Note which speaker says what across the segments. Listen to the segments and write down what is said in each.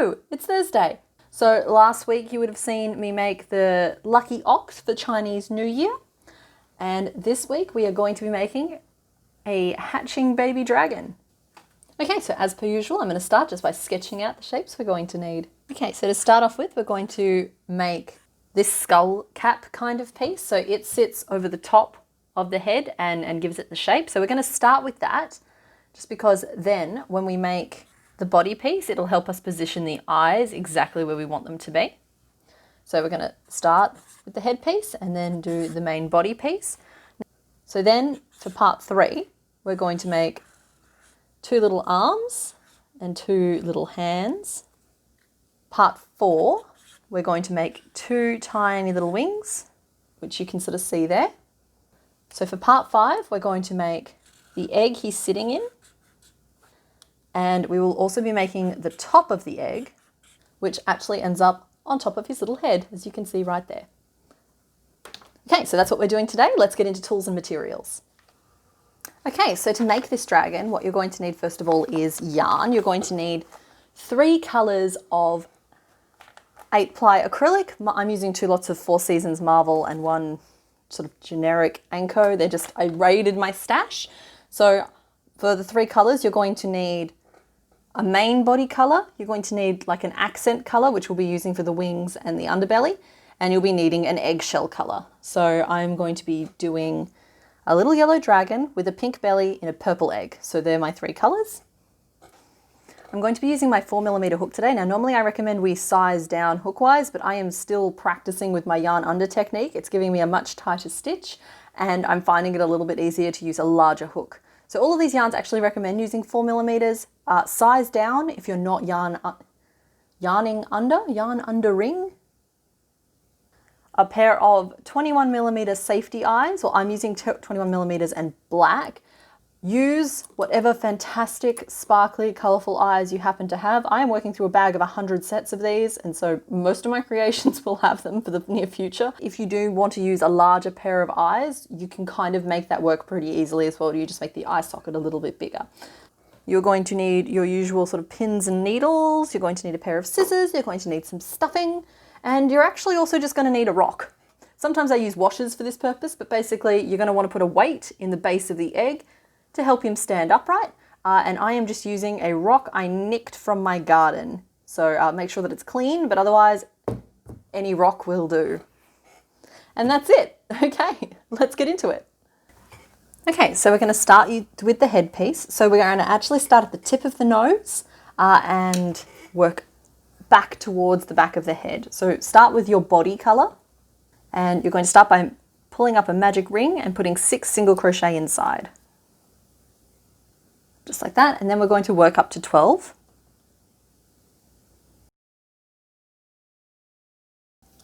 Speaker 1: Hello, it's Thursday. So last week you would have seen me make the lucky ox for Chinese New Year. And this week we are going to be making a hatching baby dragon. Okay, so as per usual, I'm going to start just by sketching out the shapes we're going to need. Okay, so to start off with, we're going to make this skull cap kind of piece. So it sits over the top of the head and gives it the shape. So we're going to start with that just because then when we make the body piece, it'll help us position the eyes exactly where we want them to be. So we're going to start with the head piece and then do the main body piece. So then for part 3, we're going to make 2 little arms and 2 little hands. Part 4, we're going to make 2 tiny little wings, which you can sort of see there. So for part 5, we're going to make the egg he's sitting in. And we will also be making the top of the egg, which actually ends up on top of his little head, as you can see right there. Okay, so that's what we're doing today. Let's get into tools and materials. Okay, so to make this dragon, what you're going to need first of all is yarn. You're going to need 3 colours of 8-ply acrylic. I'm using 2 lots of 4 Seasons Marvel and 1 sort of generic Anko. I raided my stash. So for the 3 colours, you're going to need a main body colour, you're going to need like an accent colour, which we'll be using for the wings and the underbelly, and you'll be needing an eggshell colour. So I'm going to be doing a little yellow dragon with a pink belly in a purple egg. So they're my 3 colours. I'm going to be using my 4mm hook today. Now normally I recommend we size down hookwise, but I am still practicing with my yarn under technique. It's giving me a much tighter stitch and I'm finding it a little bit easier to use a larger hook. So all of these yarns actually recommend using 4mm. Size down if you're not yarn under ring. A pair of 21mm safety eyes, well I'm using 21mm and black. Use whatever fantastic, sparkly, colourful eyes you happen to have. I am working through a bag of 100 sets of these, and so most of my creations will have them for the near future. If you do want to use a larger pair of eyes, you can kind of make that work pretty easily as well. You just make the eye socket a little bit bigger. You're going to need your usual sort of pins and needles. You're going to need a pair of scissors. You're going to need some stuffing, and you're actually also just going to need a rock. Sometimes I use washers for this purpose, but basically you're going to want to put a weight in the base of the egg to help him stand upright, and I am just using a rock I nicked from my garden. So make sure that it's clean, but otherwise any rock will do. And that's it. Okay, let's get into it. Okay, so we're going to start with the headpiece. So we're going to actually start at the tip of the nose and work back towards the back of the head. So start with your body colour, and you're going to start by pulling up a magic ring and putting 6 single crochet inside. Just like that, and then we're going to work up to 12.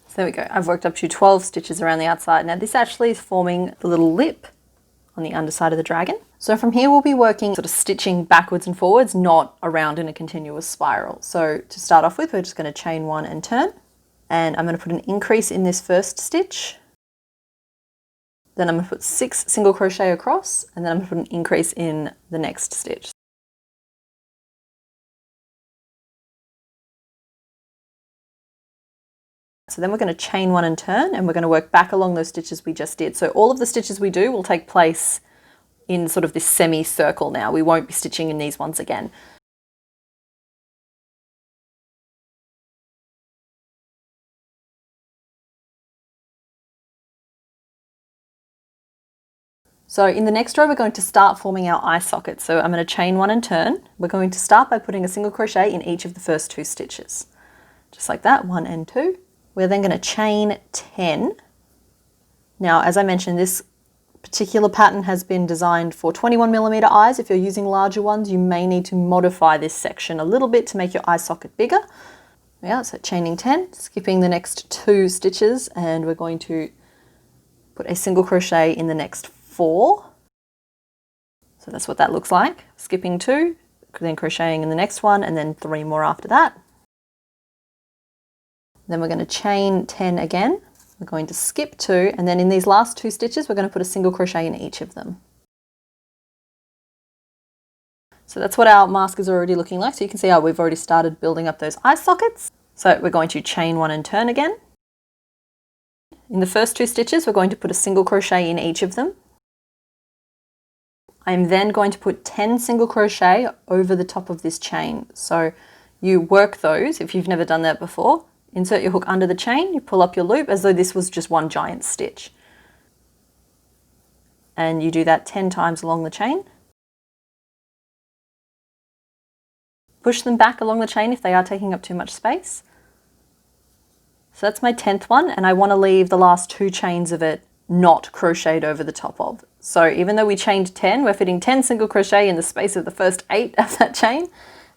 Speaker 1: So there we go, I've worked up to 12 stitches around the outside. Now this actually is forming the little lip on the underside of the dragon. So from here we'll be working sort of stitching backwards and forwards, not around in a continuous spiral. So to start off with, we're just going to chain 1 and turn, and I'm going to put an increase in this first stitch. Then I'm going to put 6 single crochet across, and then I'm going to put an increase in the next stitch. So then we're going to chain 1 and turn, and we're going to work back along those stitches we just did. So all of the stitches we do will take place in sort of this semicircle now. We won't be stitching in these ones again. So in the next row, we're going to start forming our eye sockets. So I'm going to chain 1 and turn. We're going to start by putting a single crochet in each of the first 2 stitches. Just like that, 1 and 2. We're then going to chain 10. Now, as I mentioned, this particular pattern has been designed for 21mm eyes. If you're using larger ones, you may need to modify this section a little bit to make your eye socket bigger. Yeah, so chaining 10, skipping the next 2 stitches, and we're going to put a single crochet in the next 4. So that's what that looks like. Skipping 2, then crocheting in the next one, and then 3 more after that. Then we're going to chain 10 again. We're going to skip 2, and then in these last 2 stitches, we're going to put a single crochet in each of them. So So that's what our mask is already looking like. So you can see how we've already started building up those eye sockets. So we're going to chain one and turn again. In the first 2 stitches, we're going to put a single crochet in each of them. I'm then going to put 10 single crochet over the top of this chain. So you work those, if you've never done that before, insert your hook under the chain, you pull up your loop as though this was just one giant stitch. And you do that 10 times along the chain. Push them back along the chain if they are taking up too much space. So that's my 10th one, and I want to leave the last 2 chains of it not crocheted over the top of. So even though we chained 10, we're fitting 10 single crochet in the space of the first 8 of that chain,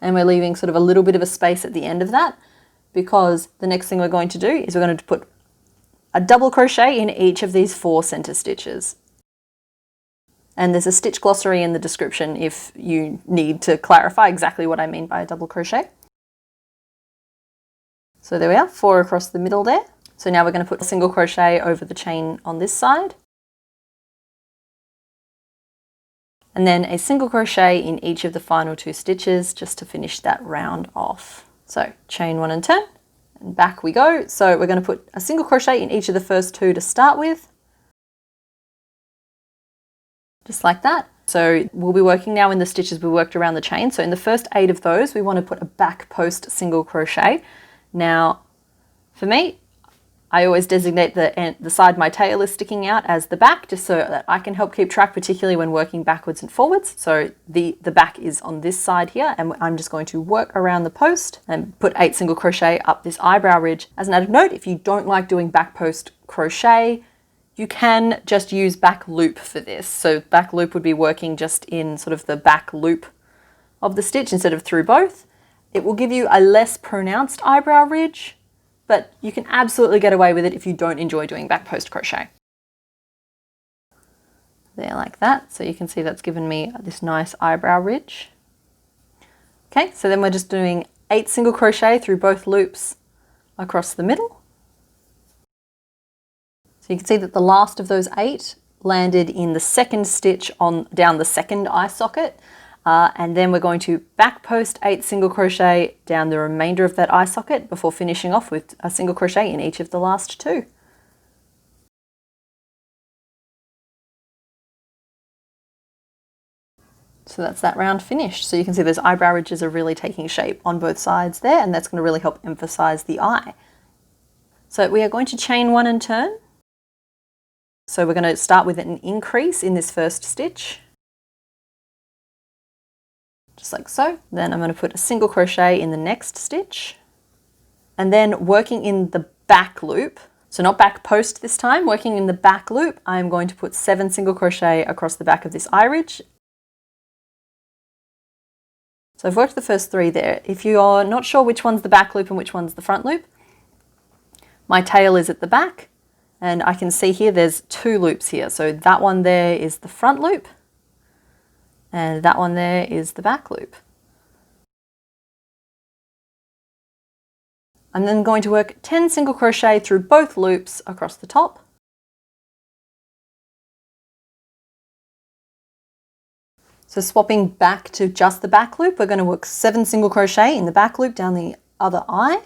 Speaker 1: and we're leaving sort of a little bit of a space at the end of that, because the next thing we're going to do is we're going to put a double crochet in each of these 4 center stitches. And there's a stitch glossary in the description if you need to clarify exactly what I mean by a double crochet. So there we are, 4 across the middle there. So now we're going to put a single crochet over the chain on this side. And then a single crochet in each of the final 2 stitches just to finish that round off. So chain 1 and turn, and back we go. So we're going to put a single crochet in each of the first 2 to start with. Just like that. So we'll be working now in the stitches we worked around the chain. So in the first 8 of those, we want to put a back post single crochet. Now, for me, I always designate the side my tail is sticking out as the back, just so that I can help keep track, particularly when working backwards and forwards. So the back is on this side here, and I'm just going to work around the post and put 8 single crochet up this eyebrow ridge. As an added note, if you don't like doing back post crochet, you can just use back loop for this. So back loop would be working just in sort of the back loop of the stitch instead of through both. It will give you a less pronounced eyebrow ridge, but you can absolutely get away with it if you don't enjoy doing back post crochet. There, like that. So you can see that's given me this nice eyebrow ridge. Okay, so then we're just doing 8 single crochet through both loops across the middle. So you can see that the last of those 8 landed in the second stitch down the second eye socket. And then we're going to back post 8 single crochet down the remainder of that eye socket before finishing off with a single crochet in each of the last 2. So that's that round finished. So you can see those eyebrow ridges are really taking shape on both sides there, and that's going to really help emphasize the eye. So we are going to chain 1 and turn. So we're going to start with an increase in this first stitch. Just like so. Then I'm going to put a single crochet in the next stitch, and then working in the back loop, so not back post this time, working in the back loop, I'm going to put 7 single crochet across the back of this eye ridge. So I've worked the first 3 there. If you're not sure which one's the back loop and which one's the front loop, my tail is at the back, and I can see here there's 2 loops here. So that one there is the front loop, and that one there is the back loop. I'm then going to work 10 single crochet through both loops across the top. So swapping back to just the back loop, we're going to work 7 single crochet in the back loop down the other eye.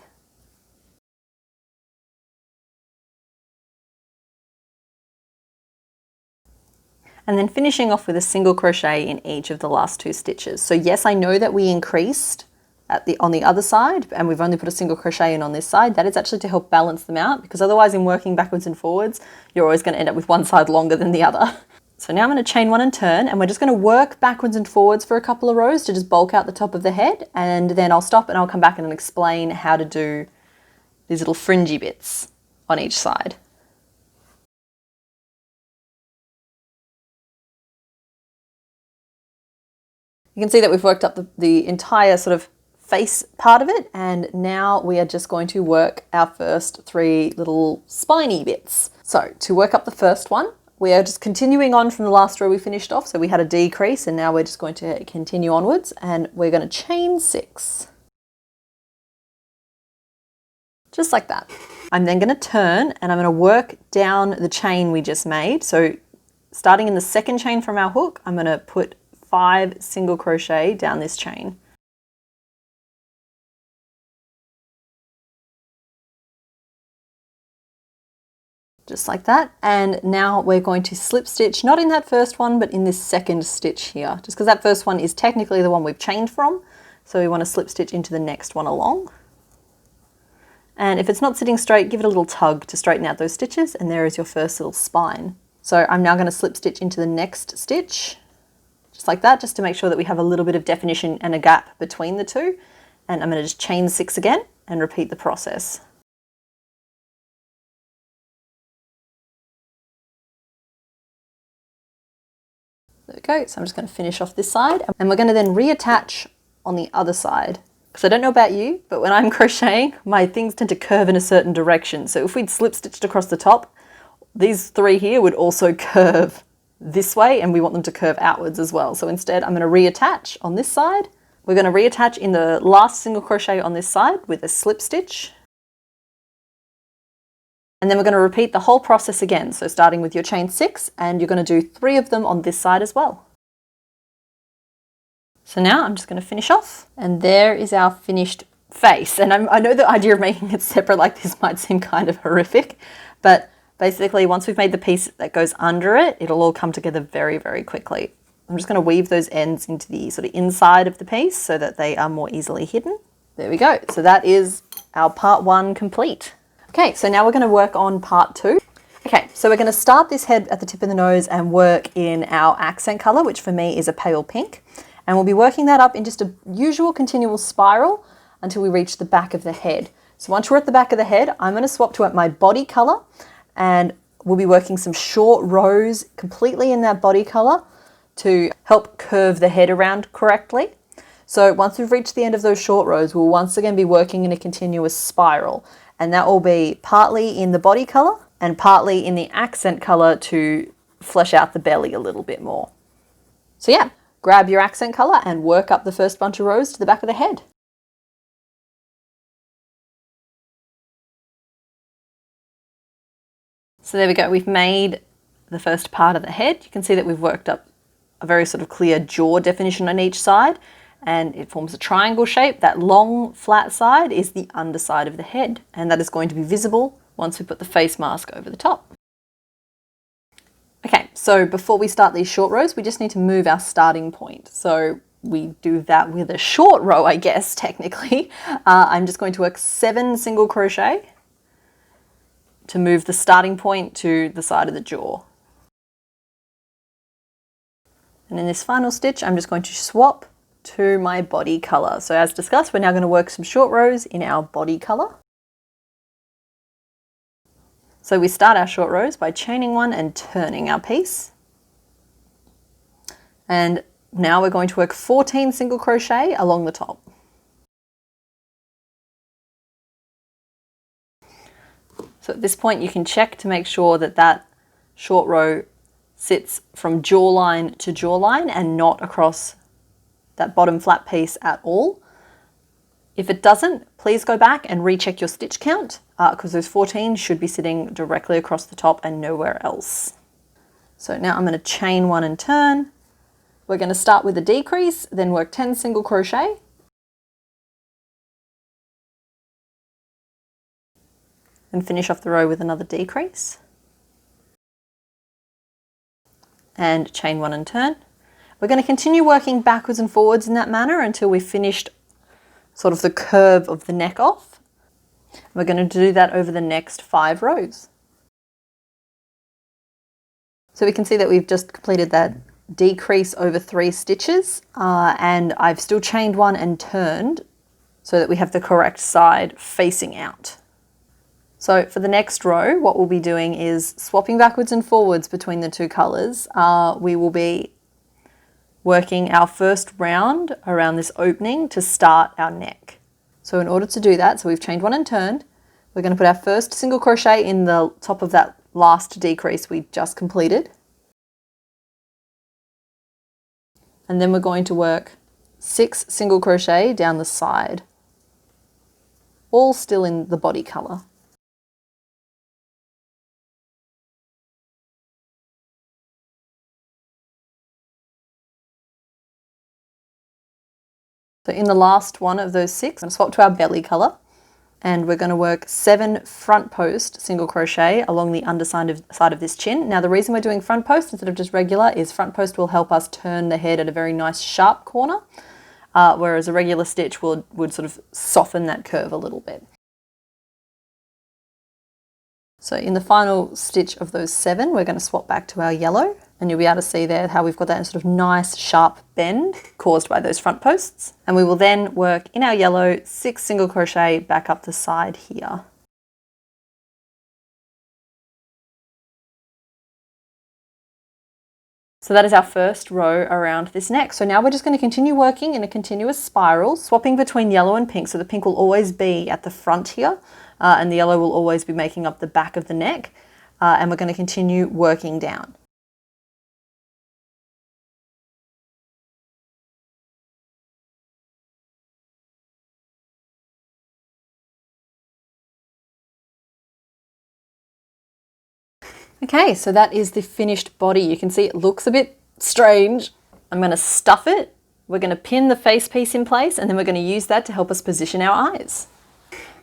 Speaker 1: And then finishing off with a single crochet in each of the last 2 stitches. So yes, I know that we increased on the other side, and we've only put a single crochet in on this side. That is actually to help balance them out, because otherwise in working backwards and forwards, you're always going to end up with one side longer than the other. So now I'm going to chain 1 and turn, and we're just going to work backwards and forwards for a couple of rows to just bulk out the top of the head, and then I'll stop and I'll come back and explain how to do these little fringy bits on each side. You can see that we've worked up the entire sort of face part of it, and now we are just going to work our first 3 little spiny bits. So to work up the first one, we are just continuing on from the last row we finished off. So we had a decrease, and now we're just going to continue onwards, and we're going to chain 6. Just like that. I'm then going to turn, and I'm going to work down the chain we just made. So starting in the second chain from our hook, I'm going to put 5 single crochet down this chain. Just like that. And now we're going to slip stitch, not in that first one, but in this second stitch here, just because that first one is technically the one we've chained from. So we want to slip stitch into the next one along. And if it's not sitting straight, give it a little tug to straighten out those stitches, and there is your first little spine. So I'm now going to slip stitch into the next stitch, just like that, just to make sure that we have a little bit of definition and a gap between the two. And I'm going to just chain 6 again and repeat the process. There we go. So I'm just going to finish off this side, and we're going to then reattach on the other side. Because I don't know about you, but when I'm crocheting, my things tend to curve in a certain direction. So if we'd slip stitched across the top, these 3 here would also curve this way, and we want them to curve outwards as well. So instead, I'm going to reattach on this side. We're going to reattach in the last single crochet on this side with a slip stitch. And then we're going to repeat the whole process again. So starting with your chain 6, and you're going to do 3 of them on this side as well. So now I'm just going to finish off, and there is our finished face. And I know the idea of making it separate like this might seem kind of horrific, but basically once we've made the piece that goes under it, it'll all come together very, very quickly. I'm just going to weave those ends into the sort of inside of the piece so that they are more easily hidden. There we go. So that is our part 1 complete. Okay, so now we're going to work on part 2. Okay, so we're going to start this head at the tip of the nose and work in our accent color, which for me is a pale pink. And we'll be working that up in just a usual continual spiral until we reach the back of the head. So once we're at the back of the head, I'm going to swap to my body color, and we'll be working some short rows completely in that body color to help curve the head around correctly. So once we've reached the end of those short rows, we'll once again be working in a continuous spiral. And that will be partly in the body color and partly in the accent color to flesh out the belly a little bit more. So yeah, grab your accent color and work up the first bunch of rows to the back of the head. So there we go, we've made the first part of the head. You can see that we've worked up a very sort of clear jaw definition on each side, and it forms a triangle shape. That long flat side is the underside of the head, and that is going to be visible once we put the face mask over the top. Okay, so before we start these short rows, we just need to move our starting point. So we do that with a short row, I guess, technically. I'm just going to work 7 single crochet to move the starting point to the side of the jaw. And in this final stitch, I'm just going to swap to my body color. So as discussed, we're now going to work some short rows in our body color. So we start our short rows by chaining 1 and turning our piece. And now we're going to work 14 single crochet along the top. So at this point you can check to make sure that that short row sits from jawline to jawline and not across that bottom flat piece at all. If it doesn't, please go back and recheck your stitch count because those 14 should be sitting directly across the top and nowhere else. So now I'm going to chain 1 and turn. We're going to start with a decrease, then work 10 single crochet. And finish off the row with another decrease. And chain 1 and turn. We're going to continue working backwards and forwards in that manner until we've finished sort of the curve of the neck off. We're going to do that over the next 5 rows. So we can see that we've just completed that decrease over 3 stitches and I've still chained 1 and turned so that we have the correct side facing out. So for the next row, what we'll be doing is swapping backwards and forwards between the 2 colors. We will be working our first round around this opening to start our neck. So in order to do that, so we've chained 1 and turned, we're going to put our first single crochet in the top of that last decrease we just completed. And then we're going to work 6 single crochet down the side, all still in the body color. So in the last one of those 6, I'm going to swap to our belly color, and we're going to work 7 front post single crochet along the underside of this chin. Now the reason we're doing front post instead of just regular is front post will help us turn the head at a very nice sharp corner, whereas a regular stitch would sort of soften that curve a little bit. So in the final stitch of those 7, we're going to swap back to our yellow, and you'll be able to see there how we've got that sort of nice sharp bend caused by those front posts. And we will then work in our yellow 6 single crochet back up the side here. So that is our first row around this neck. So now we're just going to continue working in a continuous spiral, swapping between yellow and pink. So the pink will always be at the front here, and the yellow will always be making up the back of the neck. And we're going to continue working down. Okay, so that is the finished body. You can see it looks a bit strange. I'm going to stuff it. We're going to pin the face piece in place, and then we're going to use that to help us position our eyes.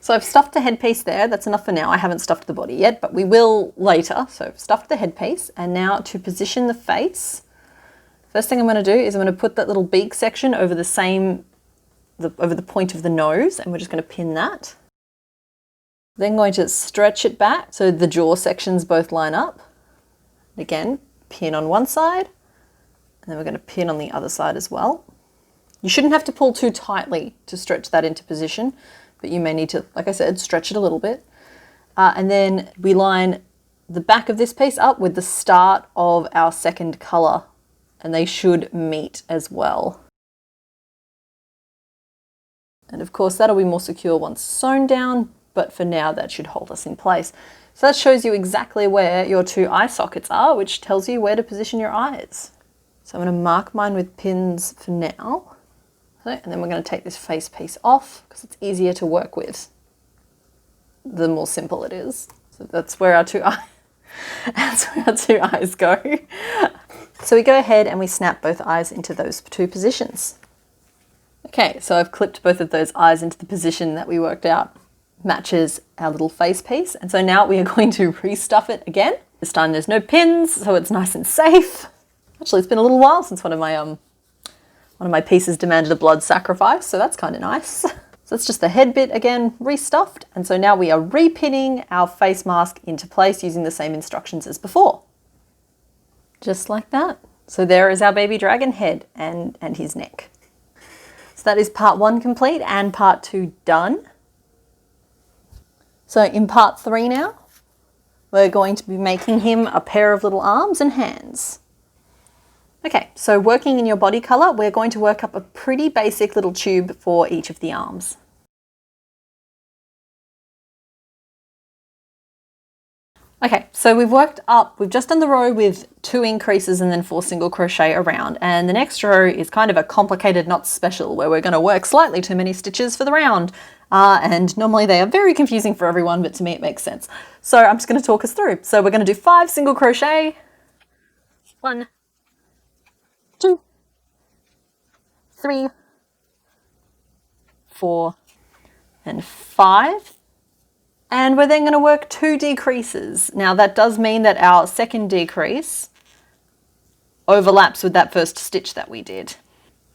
Speaker 1: So I've stuffed the headpiece there. That's enough for now. I haven't stuffed the body yet, but we will later. So I've stuffed the headpiece, and now to position the face, first thing I'm going to do is I'm going to put that little beak section over over the point of the nose, and we're just going to pin that. Then going to stretch it back so the jaw sections both line up. Again, pin on one side, and then we're going to pin on the other side as well. You shouldn't have to pull too tightly to stretch that into position, but you may need to, like I said, stretch it a little bit. And then we line the back of this piece up with the start of our second colour, and they should meet as well. And of course that'll be more secure once sewn down, but for now that should hold us in place. So that shows you exactly where your 2 eye sockets are, which tells you where to position your eyes. So I'm going to mark mine with pins for now. And then we're going to take this face piece off because it's easier to work with the more simple it is. So that's where our 2 eyes go. So we go ahead and we snap both eyes into those 2 positions. Okay, so I've clipped both of those eyes into the position that we worked out matches our little face piece. And so now we are going to restuff it again. This time there's no pins, so it's nice and safe. Actually, it's been a little while since one of my pieces demanded a blood sacrifice, so that's kind of nice. So that's just the head bit again, restuffed. And so now we are repinning our face mask into place using the same instructions as before. Just like that. So there is our baby dragon head and his neck. So that is part 1 complete and part 2 done. So in part 3 now, we're going to be making him a pair of little arms and hands. Okay, so working in your body colour, we're going to work up a pretty basic little tube for each of the arms. Okay, so we've just done the row with 2 increases and then 4 single crochet around, and the next row is kind of a complicated knots special where we're going to work slightly too many stitches for the round. And normally they are very confusing for everyone, but to me it makes sense. So I'm just going to talk us through. So we're going to do 5 single crochet. 1, 2, 3, 4, and 5. And we're then going to work 2 decreases. Now that does mean that our second decrease overlaps with that first stitch that we did,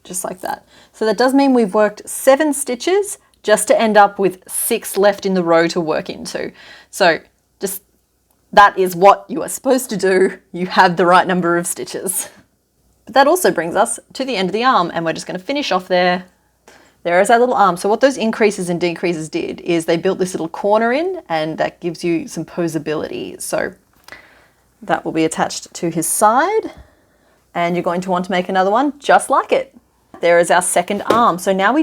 Speaker 1: just like that. So that does mean we've worked 7 stitches just to end up with 6 left in the row to work into. So just that is what you are supposed to do. You have the right number of stitches. But that also brings us to the end of the arm, and we're just going to finish off there. There is our little arm. So what those increases and decreases did is they built this little corner in, and that gives you some posability. So that will be attached to his side, and you're going to want to make another one just like it. There is our second arm. So now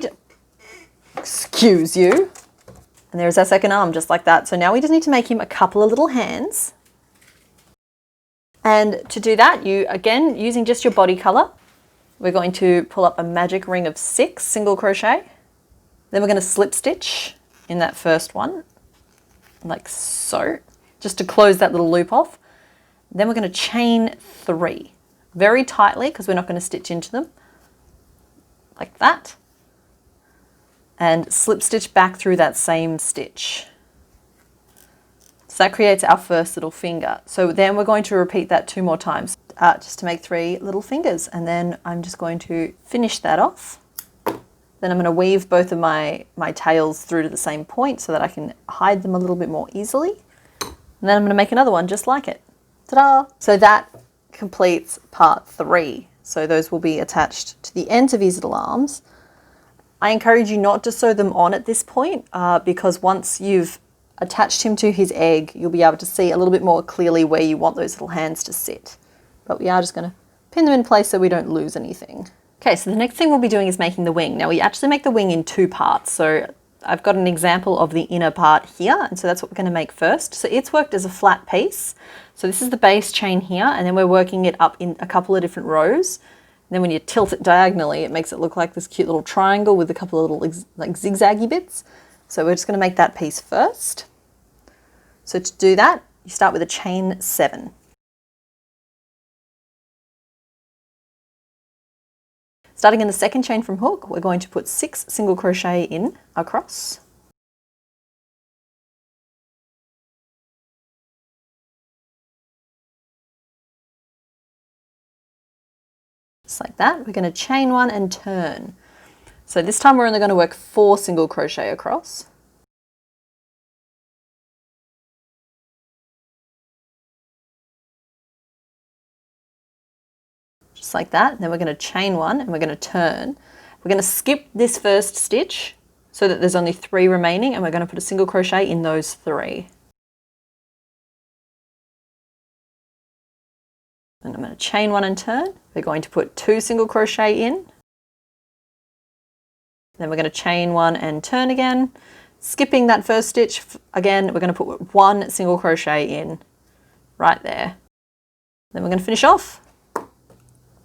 Speaker 1: excuse you. And there's our second arm just like that. So now we just need to make him a couple of little hands. And to do that, you again, using just your body color, we're going to pull up a magic ring of 6 single crochet. Then we're going to slip stitch in that first one, like so, just to close that little loop off. Then we're going to chain 3 very tightly because we're not going to stitch into them, like that. and slip stitch back through that same stitch. So that creates our first little finger. So then we're going to repeat that 2 more times just to make 3 little fingers. And then I'm just going to finish that off. Then I'm going to weave both of my tails through to the same point so that I can hide them a little bit more easily. And then I'm going to make another one just like it. Ta-da! So that completes part 3. So those will be attached to the ends of his little arms. I encourage you not to sew them on at this point because once you've attached him to his egg, you'll be able to see a little bit more clearly where you want those little hands to sit. But we are just going to pin them in place so we don't lose anything. Okay, so the next thing we'll be doing is making the wing. Now we actually make the wing in 2 parts. So I've got an example of the inner part here, and so that's what we're going to make first. So it's worked as a flat piece. So this is the base chain here, and then we're working it up in a couple of different rows. And then when you tilt it diagonally, it makes it look like this cute little triangle with a couple of little like zigzaggy bits. So we're just going to make that piece first. So to do that, you start with a chain 7. Starting in the second chain from hook, we're going to put 6 single crochet in across. Just like that. We're going to chain 1 and turn. So this time we're only going to work 4 single crochet across. Just like that. And then we're going to chain 1 and we're going to turn. We're going to skip this first stitch so that there's only 3 remaining, and we're going to put a single crochet in those 3. And I'm going to chain 1 and turn. We're going to put 2 single crochet in. Then we're going to chain 1 and turn again. Skipping that first stitch again, we're going to put 1 single crochet in right there. Then we're going to finish off,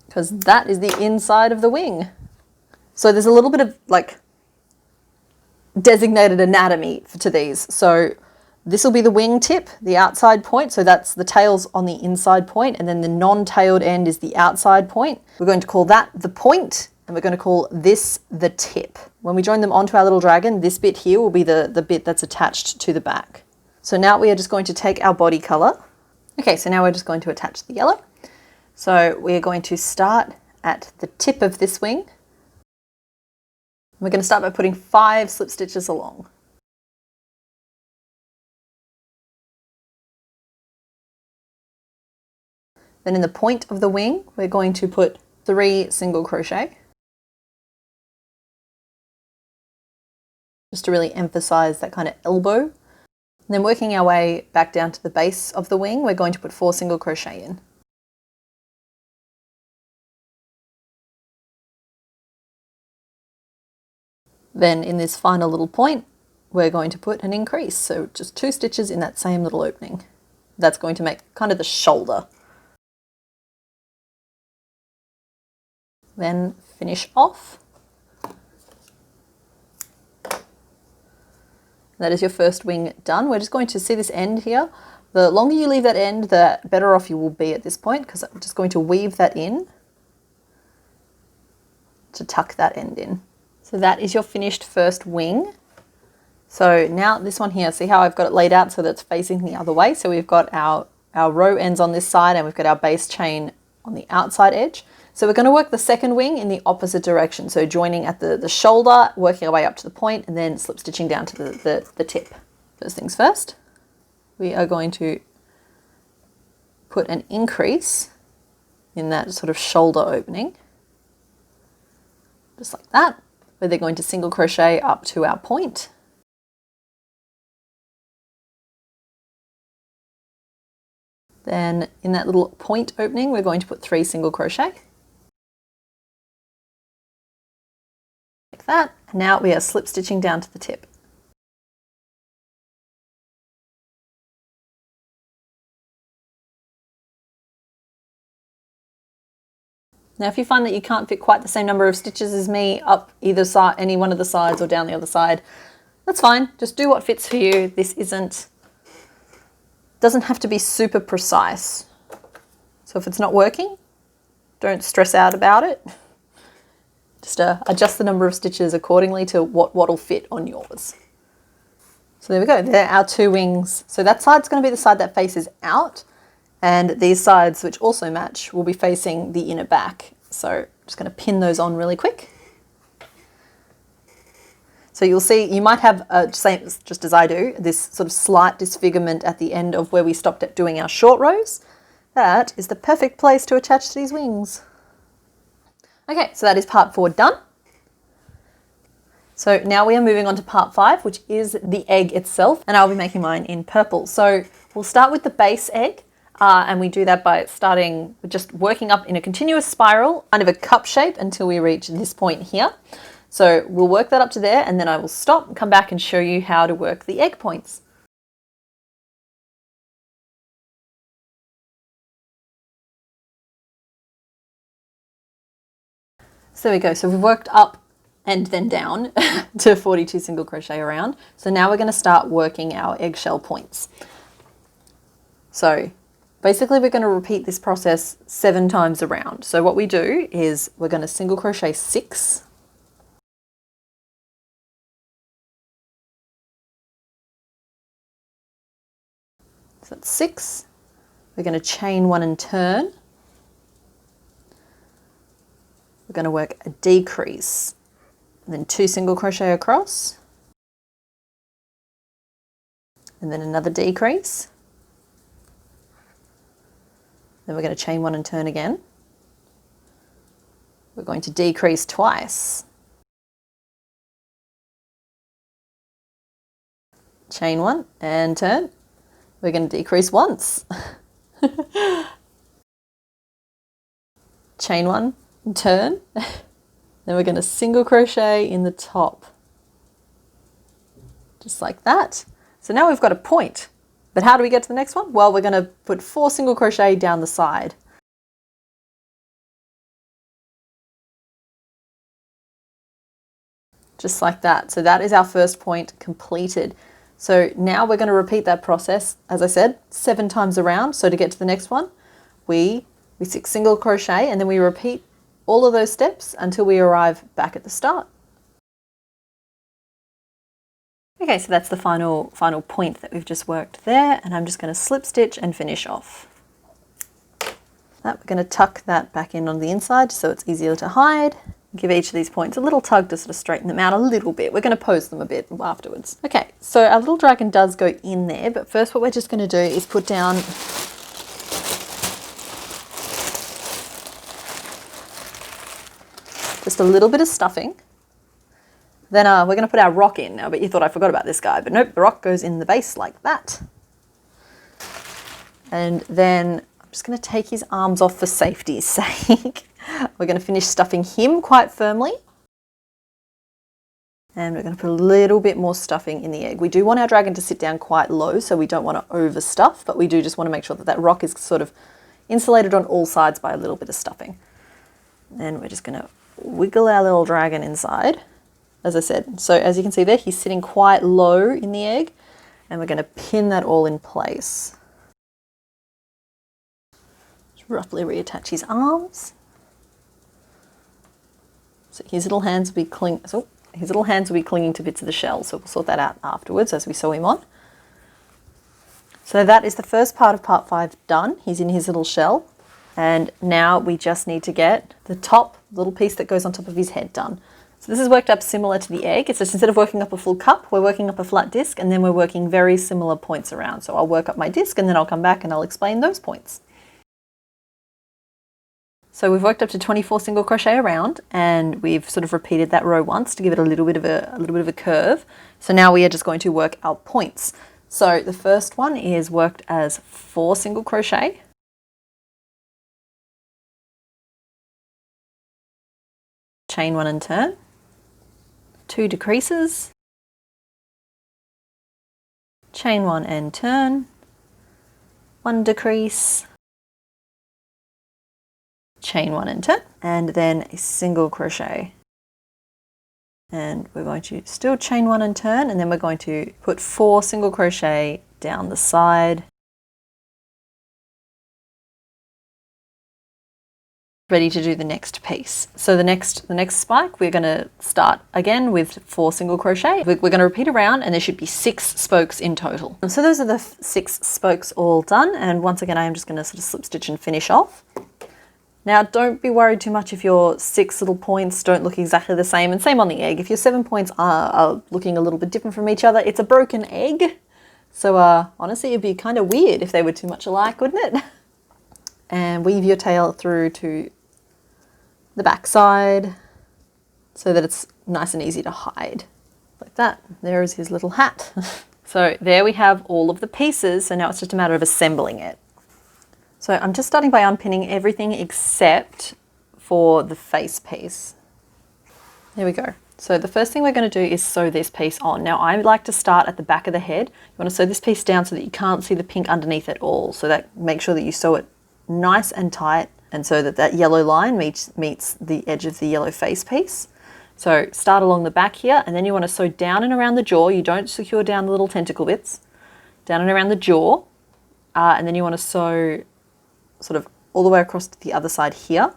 Speaker 1: because that is the inside of the wing. So there's a little bit of like designated anatomy to these. So this will be the wing tip, the outside point. So that's the tails on the inside point, and then the non-tailed end is the outside point. We're going to call that the point, and we're going to call this the tip. When we join them onto our little dragon, this bit here will be the bit that's attached to the back. So now we are just going to take our body color. Okay, so now we're just going to attach the yellow. So we're going to start at the tip of this wing. We're going to start by putting 5 slip stitches along. Then in the point of the wing, we're going to put 3 single crochet. Just to really emphasize that kind of elbow. And then working our way back down to the base of the wing, we're going to put 4 single crochet in. Then in this final little point, we're going to put an increase. So just 2 stitches in that same little opening. That's going to make kind of the shoulder. Then finish off. That is your first wing done. We're just going to see this end here. The longer you leave that end, the better off you will be at this point, because I'm just going to weave that in to tuck that end in. So that is your finished first wing. So now this one here, see how I've got it laid out so that it's facing the other way. So we've got our row ends on this side, and we've got our base chain on the outside edge. So we're going to work the second wing in the opposite direction. So joining at the shoulder, working our way up to the point, and then slip stitching down to the tip. First things first, we are going to put an increase in that sort of shoulder opening. Just like that, where they're going to single crochet up to our point. Then in that little point opening, we're going to put 3 single crochet. Like that. And now we are slip stitching down to the tip. Now if you find that you can't fit quite the same number of stitches as me up either side, any one of the sides, or down the other side, that's fine. Just do what fits for you. This doesn't have to be super precise. So if it's not working, don't stress out about it. Just adjust the number of stitches accordingly to what will fit on yours. So there we go, there are our two wings. So that side's going to be the side that faces out, and these sides, which also match, will be facing the inner back. So I'm just going to pin those on really quick. So you'll see, you might have, just as I do, this sort of slight disfigurement at the end of where we stopped at doing our short rows. That is the perfect place to attach to these wings. Okay, so that is part 4 done. So now we are moving on to part 5, which is the egg itself, and I'll be making mine in purple. So we'll start with the base egg, and we do that by starting with just working up in a continuous spiral, kind of a cup shape until we reach this point here. So we'll work that up to there, and then I will stop and come back and show you how to work the egg points. So there we go. So we've worked up and then down to 42 single crochet around. So now we're going to start working our eggshell points. So basically we're going to repeat this process 7 times around. So what we do is we're going to single crochet 6. So that's 6. We're going to chain 1 and turn. We're going to work a decrease, and then 2 single crochet across, and then another decrease. Then we're going to chain 1 and turn again. We're going to decrease twice. Chain 1 and turn. We're going to decrease once. Chain 1 and turn. Then we're going to single crochet in the top. Just like that. So now we've got a point. But how do we get to the next one? Well, we're going to put 4 single crochet down the side. Just like that. So that is our first point completed. So now we're going to repeat that process, as I said, 7 times around. So to get to the next one, we 6 single crochet, and then we repeat all of those steps until we arrive back at the start. Okay, so that's the final point that we've just worked there, and I'm just going to slip stitch and finish off. We're going to tuck that back in on the inside so it's easier to hide. Give each of these points a little tug to sort of straighten them out a little bit. We're going to pose them a bit afterwards. Okay, so our little dragon does go in there, but first what we're just going to do is put down just a little bit of stuffing. Then we're going to put our rock in. Now, but you thought I forgot about this guy, but nope, the rock goes in the base like that. And then I'm just going to take his arms off for safety's sake. We're going to finish stuffing him quite firmly. And we're going to put a little bit more stuffing in the egg. We do want our dragon to sit down quite low, so we don't want to overstuff, but we do just want to make sure that that rock is sort of insulated on all sides by a little bit of stuffing. And we're just going to wiggle our little dragon inside, as I said. So as you can see there, he's sitting quite low in the egg, and we're going to pin that all in place. Just roughly reattach his arms. So his little hands will be clinging to bits of the shell, so we'll sort that out afterwards as we sew him on. So that is the first part of part 5 done. He's in his little shell, and now we just need to get the top little piece that goes on top of his head done. So this is worked up similar to the egg. It's just instead of working up a full cup, we're working up a flat disc, and then we're working very similar points around. So I'll work up my disc, and then I'll come back and I'll explain those points. So we've worked up to 24 single crochet around, and we've sort of repeated that row once to give it a little bit of a curve. So now we are just going to work our points. So the first one is worked as 4 single crochet. Chain 1 and turn. 2 decreases. Chain 1 and turn. 1 decrease. Chain 1 and turn, and then a single crochet. And we're going to still chain 1 and turn, and then we're going to put 4 single crochet down the side. ready to do the next piece. So the next spike, we're going to start again with 4 single crochet. We're going to repeat around, and there should be 6 spokes in total. And so those are the 6 spokes all done. And once again, I am just going to sort of slip stitch and finish off. Now, don't be worried too much if your 6 little points don't look exactly the same, and same on the egg. If your 7 points are looking a little bit different from each other, it's a broken egg. So honestly, it'd be kind of weird if they were too much alike, wouldn't it? And weave your tail through to the back side so that it's nice and easy to hide. Like that. There is his little hat. So there we have all of the pieces. So now it's just a matter of assembling it. So I'm just starting by unpinning everything except for the face piece. There we go. So the first thing we're going to do is sew this piece on. Now I like to start at the back of the head. You want to sew this piece down so that you can't see the pink underneath at all. So that make sure that you sew it nice and tight, and so that that yellow line meets the edge of the yellow face piece. So start along the back here, and then you want to sew down and around the jaw. You don't secure down the little tentacle bits. Down and around the jaw, and then you want to sew sort of all the way across to the other side here.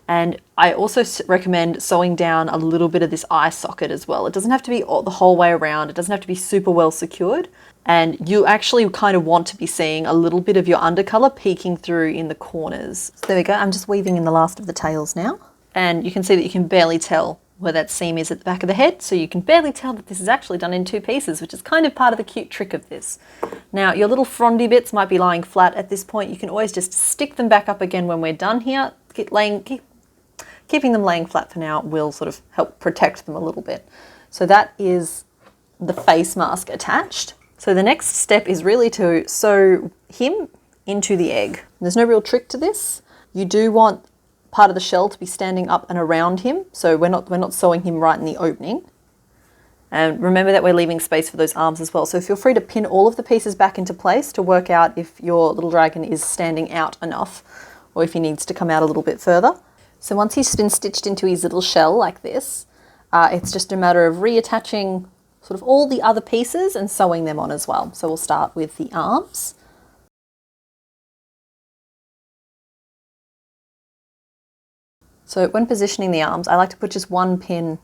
Speaker 1: And I also recommend sewing down a little bit of this eye socket as well. It doesn't have to be the whole way around. It doesn't have to be super well secured. And you actually kind of want to be seeing a little bit of your undercolor peeking through in the corners. So there we go. I'm just weaving in the last of the tails now. And you can see that you can barely tell where that seam is at the back of the head. So you can barely tell that this is actually done in 2 pieces, which is kind of part of the cute trick of this. Now your little frondy bits might be lying flat at this point. You can always just stick them back up again when we're done here. Keeping them laying flat for now will sort of help protect them a little bit. So that is the face mask attached. So the next step is really to sew him into the egg. There's no real trick to this. You do want part of the shell to be standing up and around him, so we're not sewing him right in the opening. And remember that we're leaving space for those arms as well. So feel free to pin all of the pieces back into place to work out if your little dragon is standing out enough or if he needs to come out a little bit further. So once he's been stitched into his little shell like this, it's just a matter of reattaching sort of all the other pieces and sewing them on as well. So we'll start with the arms. So when positioning the arms, I like to put just one pin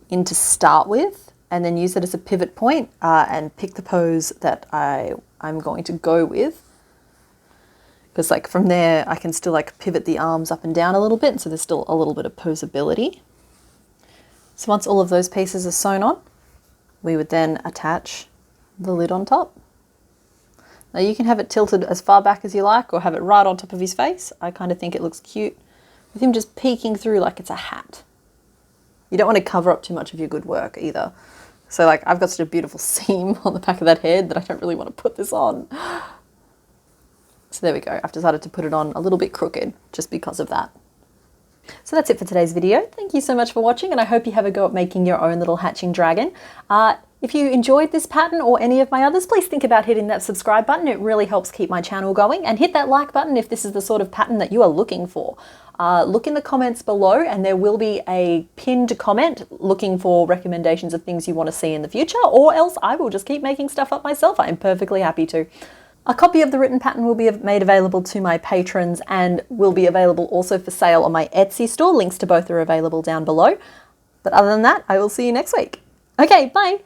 Speaker 1: in to start with, and then use it as a pivot point and pick the pose that I'm going to go with. Because like from there, I can still like pivot the arms up and down a little bit, so there's still a little bit of posability. So once all of those pieces are sewn on, we would then attach the lid on top. Now you can have it tilted as far back as you like or have it right on top of his face. I kind of think it looks cute with him just peeking through like it's a hat. You don't want to cover up too much of your good work either. So like I've got such a beautiful seam on the back of that head that I don't really want to put this on. So there we go. I've decided to put it on a little bit crooked just because of that. So that's it for today's video. Thank you so much for watching, and I hope you have a go at making your own little hatching dragon. If you enjoyed this pattern or any of my others, please think about hitting that subscribe button. It really helps keep my channel going. And hit that like button if this is the sort of pattern that you are looking for. Look in the comments below, and there will be a pinned comment looking for recommendations of things you want to see in the future, or else I will just keep making stuff up myself. I am perfectly happy to. A copy of the written pattern will be made available to my patrons and will be available also for sale on my Etsy store. Links to both are available down below. But other than that, I will see you next week. Okay, bye.